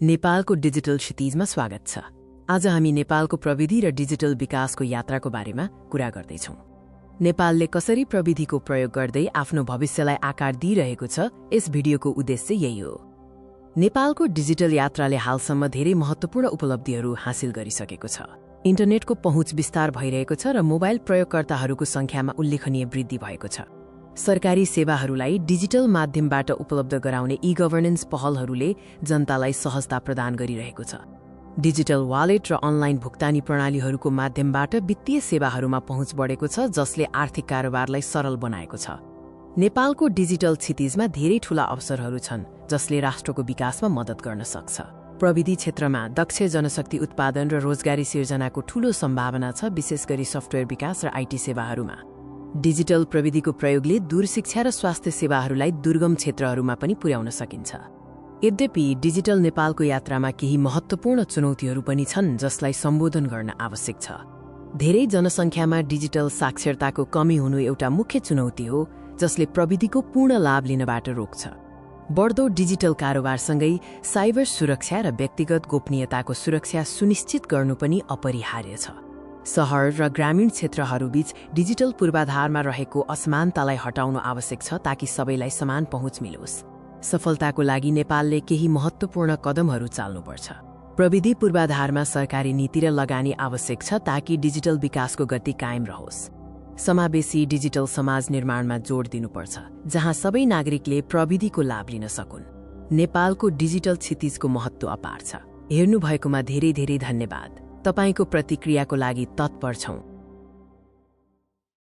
नेपालको डिजिटल क्षितिजमा स्वागत छ। आज हामी नेपालको प्रविधि र डिजिटल विकासको यात्राको बारेमा कुरा गर्दैछौँ। नेपालले कसरी प्रविधिको प्रयोग गर्दै आफ्नो भविष्यलाई आकार दिइरहेको छ, यस भिडियोको उद्देश्य यही हो। नेपालको डिजिटल यात्राले हालसम्म धेरै महत्त्वपूर्ण उपलब्धिहरू हासिल गरिसकेको छ। इन्टरनेटको पहुँच विस्तार भइरहेको छ र मोबाइल प्रयोगकर्ताहरूको संख्यामा उल्लेखनीय वृद्धि भएको छ। सरकारी सेवाहरूलाई डिजिटल माध्यमबाट उपलब्ध गराउने ई-गभर्नेन्स पहलहरूले जनतालाई सहजता प्रदान गरिरहेको छ। डिजिटल वालेट र अनलाइन भुक्तानी प्रणालीहरूको माध्यमबाट वित्तीय सेवाहरूमा पहुँच बढेको छ, जसले आर्थिक कारोबारलाई सरल बनाएको छ। नेपालको डिजिटल क्षितिजमा धेरै ठूला अवसरहरू छन्, जसले राष्ट्रको विकासमा मद्दत गर्न सक्छ। प्रविधि क्षेत्रमा दक्ष जनशक्ति उत्पादन र रोजगारी सिर्जनाको ठूलो सम्भावना छ, विशेष गरी सफ्टवेयर विकास र आईटी सेवाहरूमा। डिजिटल प्रविधिको प्रयोगले दूरशिक्षा र स्वास्थ्य सेवाहरूलाई दुर्गम क्षेत्रहरूमा पनि पुर्याउन सकिन्छ। यद्यपि डिजिटल नेपालको यात्रामा केही महत्त्वपूर्ण चुनौतीहरू पनि छन्, जसलाई सम्बोधन गर्न आवश्यक छ। धेरै जनसङ्ख्यामा डिजिटल साक्षरताको कमी हुनु एउटा मुख्य चुनौती हो, जसले प्रविधिको पूर्ण लाभ लिनबाट रोक्छ। बढ्दो डिजिटल कारोबारसँगै साइबर सुरक्षा र व्यक्तिगत गोपनीयताको सुरक्षा सुनिश्चित गर्नु पनि अपरिहार्य छ। शहर र ग्रामीण क्षेत्रहरूबीच डिजिटल पूर्वाधारमा रहेको असमानतालाई हटाउनु आवश्यक छ, ताकि सबैलाई समान पहुँच मिलोस्। सफलताको लागि नेपालले केही महत्त्वपूर्ण कदमहरू चाल्नुपर्छ। प्रविधि पूर्वाधारमा सरकारी नीति र लगानी आवश्यक छ, ताकि डिजिटल विकासको गति कायम रहोस्। समावेशी डिजिटल समाज निर्माणमा जोड दिनुपर्छ, जहाँ सबै नागरिकले प्रविधिको लाभ लिन सकुन्। नेपालको डिजिटल क्षितिजको महत्त्व अपार छ। हेर्नुभएकोमा धेरै धेरै धन्यवाद। तपाईको प्रतिक्रियाको लागि तत्पर छौं।